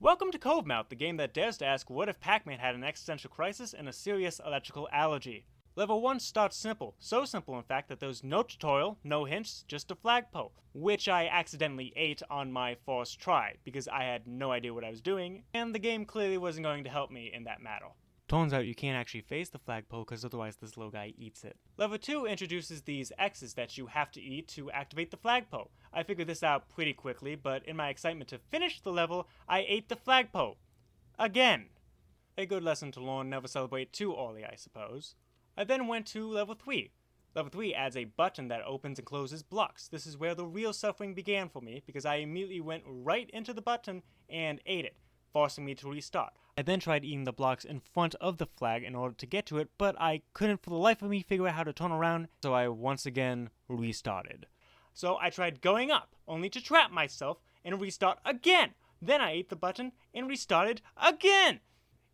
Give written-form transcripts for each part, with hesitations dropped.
Welcome to Covemouth, the game that dares to ask what if Pac-Man had an existential crisis and a serious electrical allergy. Level 1 starts simple, so simple in fact that there's no tutorial, no hints, just a flagpole, which I accidentally ate on my first try, because I had no idea what I was doing, and the game clearly wasn't going to help me in that matter. Turns out you can't actually face the flagpole because otherwise this little guy eats it. Level 2 introduces these X's that you have to eat to activate the flagpole. I figured this out pretty quickly, but in my excitement to finish the level, I ate the flagpole. Again. A good lesson to learn: never celebrate too early, I suppose. I then went to level 3. Level 3 adds a button that opens and closes blocks. This is where the real suffering began for me, because I immediately went right into the button and ate it, forcing me to restart. I then tried eating the blocks in front of the flag in order to get to it, but I couldn't for the life of me figure out how to turn around, so I once again restarted. So I tried going up, only to trap myself and restart again. Then I ate the button and restarted again.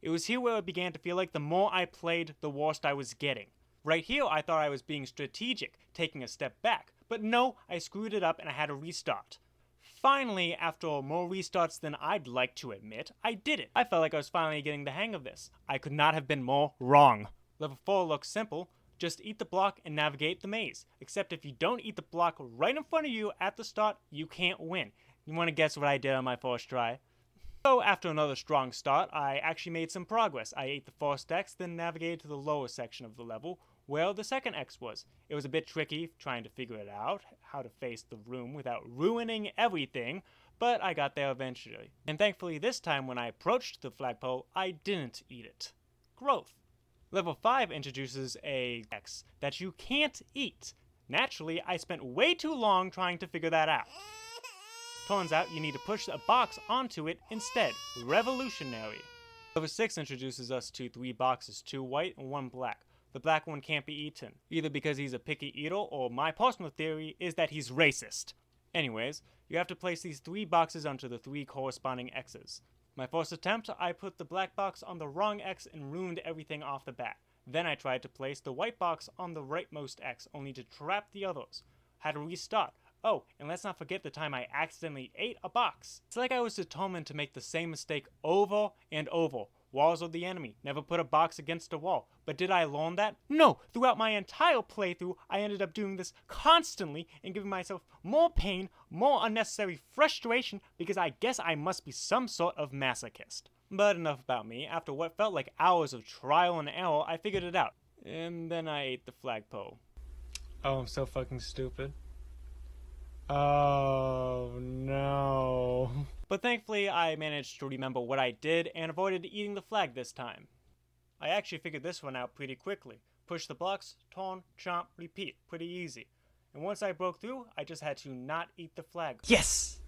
It was here where it began to feel like the more I played, the worse I was getting. Right here, I thought I was being strategic, taking a step back, but no, I screwed it up and I had to restart. Finally, after more restarts than I'd like to admit, I did it. I felt like I was finally getting the hang of this. I could not have been more wrong. Level 4 looks simple. Just eat the block and navigate the maze. Except if you don't eat the block right in front of you at the start, you can't win. You want to guess what I did on my first try? So after another strong start, I actually made some progress. I ate the first X, then navigated to the lower section of the level, where the second X was. It was a bit tricky trying to figure it out, how to face the room without ruining everything, but I got there eventually. And thankfully this time when I approached the flagpole, I didn't eat it. Growth. Level 5 introduces a X that you can't eat. Naturally, I spent way too long trying to figure that out. Turns out you need to push a box onto it instead. Revolutionary. Level 6 introduces us to 3 boxes, 2 white and 1 black. The black one can't be eaten, either because he's a picky eater or my personal theory is that he's racist. Anyways, you have to place these 3 boxes onto the 3 corresponding X's. My first attempt, I put the black box on the wrong X and ruined everything off the bat. Then I tried to place the white box on the rightmost X, only to trap the others. Had to restart. Oh, and let's not forget the time I accidentally ate a box. It's like I was determined to make the same mistake over and over. Walls are the enemy. Never put a box against a wall. But did I learn that? No! Throughout my entire playthrough, I ended up doing this constantly and giving myself more pain, more unnecessary frustration, because I guess I must be some sort of masochist. But enough about me. After what felt like hours of trial and error, I figured it out. And then I ate the flagpole. Oh, I'm so fucking stupid. Oh no. But thankfully I managed to remember what I did and avoided eating the flag this time. I actually figured this one out pretty quickly. Push the blocks, turn, chomp, repeat. Pretty easy. And once I broke through, I just had to not eat the flag. Yes!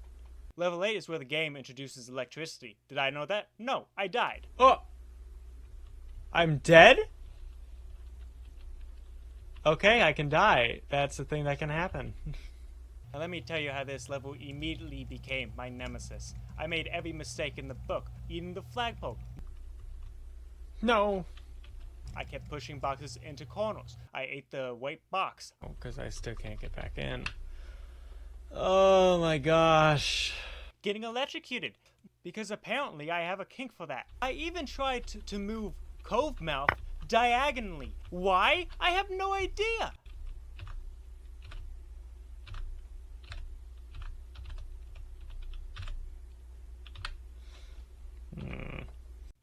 Level 8 is where the game introduces electricity. Did I know that? No, I died. Oh! I'm dead? Okay, I can die. That's the thing that can happen. Now let me tell you how this level immediately became my nemesis. I made every mistake in the book, eating the flagpole. No! I kept pushing boxes into corners. I ate the white box. Oh, because I still can't get back in. Oh my gosh. Getting electrocuted. Because apparently I have a kink for that. I even tried to move Covemouth diagonally. Why? I have no idea.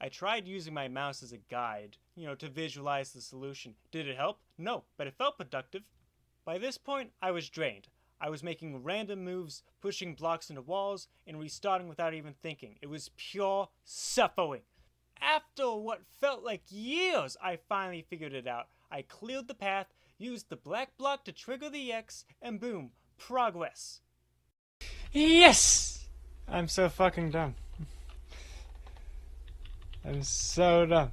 I tried using my mouse as a guide, to visualize the solution. Did it help? No, but it felt productive. By this point, I was drained. I was making random moves, pushing blocks into walls, and restarting without even thinking. It was pure suffering. After what felt like years, I finally figured it out. I cleared the path, used the black block to trigger the X, and boom, progress. Yes! I'm so fucking dumb. I'm so dumb.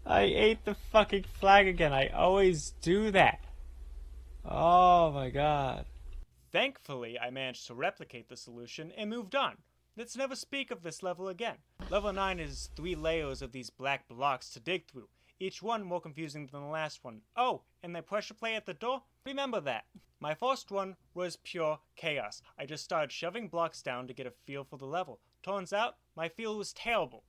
I ate the fucking flag again. I always do that. Oh my god. Thankfully, I managed to replicate the solution and moved on. Let's never speak of this level again. Level 9 is 3 layers of these black blocks to dig through. Each one more confusing than the last one. Oh, and the pressure plate at the door? Remember that. My first run was pure chaos. I just started shoving blocks down to get a feel for the level. Turns out, my feel was terrible.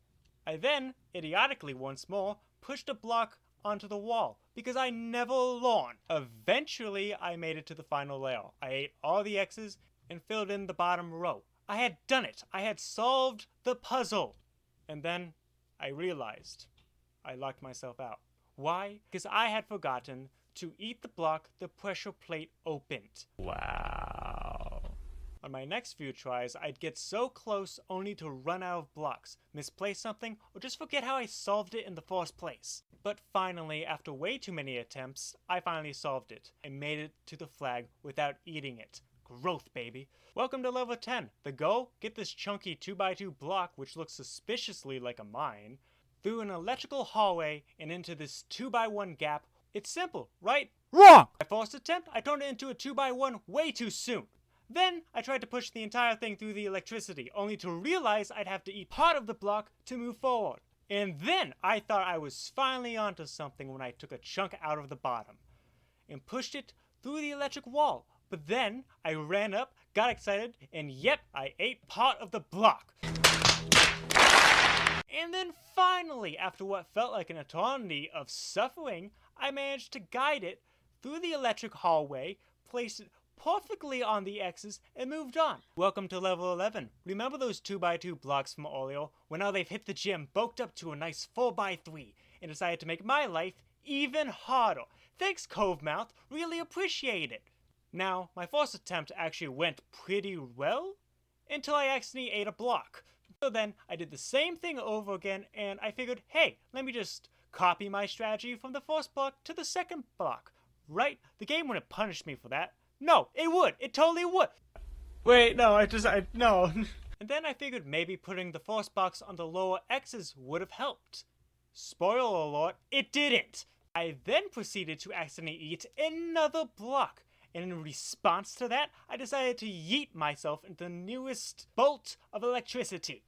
I then, idiotically once more, pushed a block onto the wall, because I never learn. Eventually, I made it to the final layer. I ate all the X's and filled in the bottom row. I had done it! I had solved the puzzle! And then, I realized I locked myself out. Why? Because I had forgotten to eat the block the pressure plate opened. Wow. On my next few tries, I'd get so close only to run out of blocks, misplace something, or just forget how I solved it in the first place. But finally, after way too many attempts, I finally solved it and made it to the flag without eating it. Growth, baby. Welcome to level 10. The goal? Get this chunky 2x2 block, which looks suspiciously like a mine, through an electrical hallway and into this 2x1 gap. It's simple, right? Wrong! My first attempt, I turned it into a 2x1 way too soon. Then, I tried to push the entire thing through the electricity, only to realize I'd have to eat part of the block to move forward. And then, I thought I was finally onto something when I took a chunk out of the bottom and pushed it through the electric wall. But then, I ran up, got excited, and yep, I ate part of the block. And then finally, after what felt like an eternity of suffering, I managed to guide it through the electric hallway, placed it perfectly on the X's, and moved on. Welcome to level 11. Remember those 2x2 blocks from earlier? Well, now they've hit the gym, bulked up to a nice 4x3, and decided to make my life even harder. Thanks, Covemouth. Really appreciate it. Now, my first attempt actually went pretty well, until I accidentally ate a block. So then, I did the same thing over again, and I figured, hey, let me just copy my strategy from the first block to the second block. Right? The game wouldn't punish me for that. No, it would. It totally would. Wait, no, no. And then I figured maybe putting the first box on the lower X's would have helped. Spoiler alert, it didn't. I then proceeded to accidentally eat another block. And in response to that, I decided to yeet myself into the newest bolt of electricity.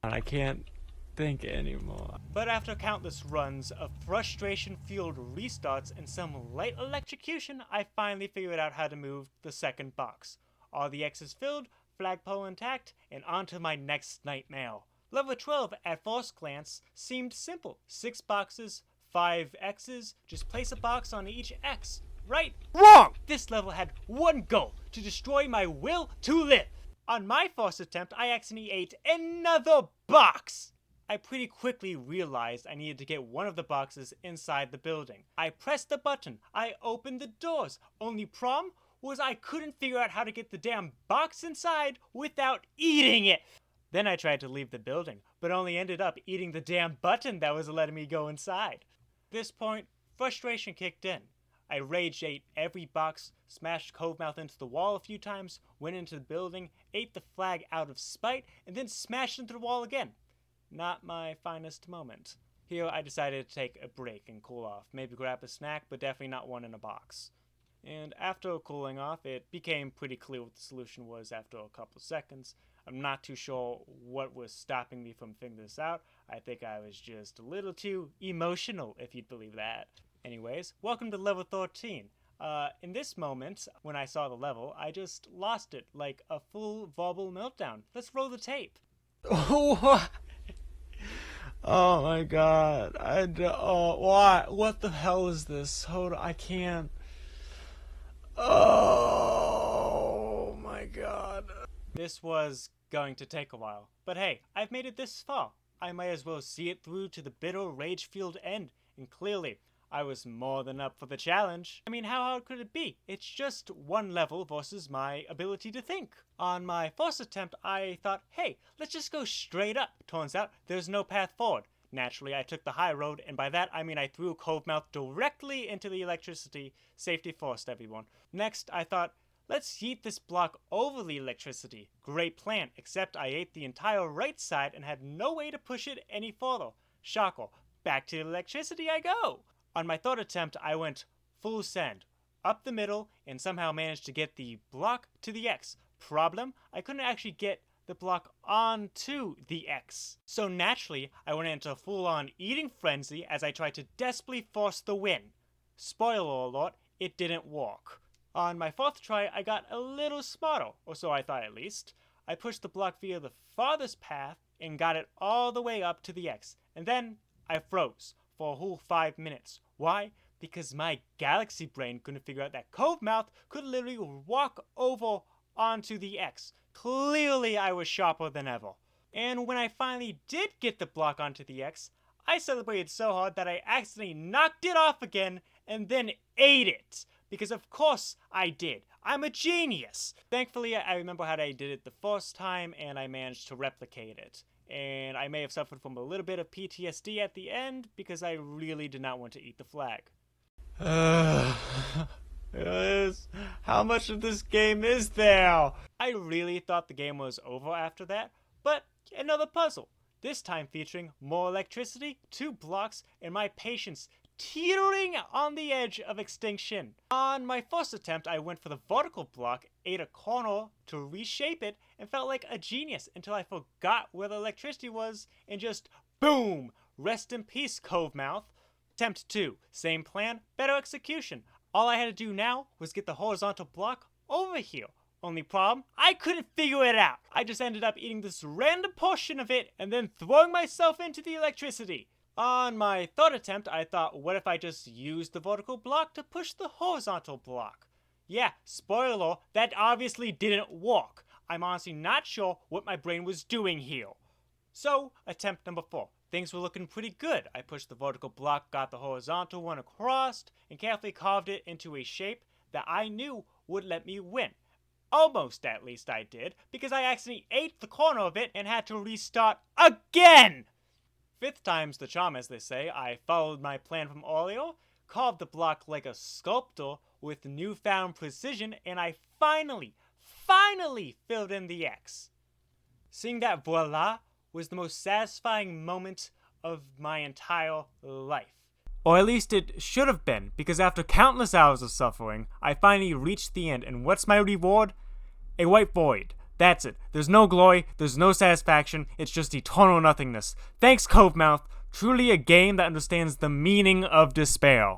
I can't think anymore. But after countless runs of frustration-fueled restarts and some light electrocution, I finally figured out how to move the second box. All the X's filled, flagpole intact, and on to my next nightmare. Level 12, at first glance, seemed simple. 6 boxes, 5 X's, just place a box on each X. Right? Wrong! This level had one goal, to destroy my will to live. On my first attempt, I accidentally ate another box. I pretty quickly realized I needed to get one of the boxes inside the building. I pressed the button, I opened the doors. Only problem was I couldn't figure out how to get the damn box inside without eating it. Then I tried to leave the building, but only ended up eating the damn button that was letting me go inside. At this point, frustration kicked in. I rage ate every box, smashed Covemouth into the wall a few times, went into the building, ate the flag out of spite, and then smashed into the wall again. Not my finest moment. Here I decided to take a break and cool off, maybe grab a snack, but definitely not one in a box. And after cooling off, it became pretty clear what the solution was after a couple seconds. I'm not too sure what was stopping me from figuring this out. I think I was just a little too emotional, if you'd believe that. Anyways, welcome to level 13. In this moment, when I saw the level, I just lost it, like a full verbal meltdown. Let's roll the tape. Oh my god. Why? What the hell is this? Hold on, I can't. Oh my god. This was going to take a while. But hey, I've made it this far. I might as well see it through to the bitter, rage-fueled end. And clearly, I was more than up for the challenge. I mean, how hard could it be? It's just one level versus my ability to think. On my first attempt, I thought, hey, let's just go straight up. Turns out, there's no path forward. Naturally, I took the high road, and by that, I mean I threw Covemouth directly into the electricity. Safety first, everyone. Next, I thought, let's yeet this block over the electricity. Great plan, except I ate the entire right side and had no way to push it any further. Shocker. Back to the electricity I go. On my third attempt, I went full send, up the middle, and somehow managed to get the block to the X. Problem? I couldn't actually get the block onto the X. So naturally, I went into a full-on eating frenzy as I tried to desperately force the win. Spoiler alert, it didn't work. On my fourth try, I got a little smarter, or so I thought at least. I pushed the block via the farthest path and got it all the way up to the X, and then I froze for a whole 5 minutes. Why? Because my galaxy brain couldn't figure out that Covemouth could literally walk over onto the X. Clearly I was sharper than ever. And when I finally did get the block onto the X, I celebrated so hard that I accidentally knocked it off again and then ate it. Because of course I did. I'm a genius. Thankfully, I remember how I did it the first time and I managed to replicate it. And I may have suffered from a little bit of PTSD at the end because I really did not want to eat the flag. How much of this game is there? I really thought the game was over after that, but another puzzle. This time featuring more electricity, 2 blocks, and my patience teetering on the edge of extinction. On my first attempt, I went for the vertical block, ate a corner to reshape it, and felt like a genius until I forgot where the electricity was, and just boom! Rest in peace, Covemouth. Attempt 2, same plan, better execution. All I had to do now was get the horizontal block over here. Only problem, I couldn't figure it out. I just ended up eating this random portion of it and then throwing myself into the electricity. On my third attempt, I thought, what if I just used the vertical block to push the horizontal block? Yeah, spoiler, that obviously didn't work. I'm honestly not sure what my brain was doing here. So, attempt number 4. Things were looking pretty good. I pushed the vertical block, got the horizontal one across, and carefully carved it into a shape that I knew would let me win. Almost, at least I did, because I accidentally ate the corner of it and had to restart again! 5th time's the charm, as they say. I followed my plan from earlier, carved the block like a sculptor with newfound precision, and I finally filled in the X. Seeing that voila was the most satisfying moment of my entire life. Or at least it should have been, because after countless hours of suffering, I finally reached the end, and what's my reward? A white void. That's it. There's no glory, there's no satisfaction, it's just eternal nothingness. Thanks, Covemouth. Truly a game that understands the meaning of despair.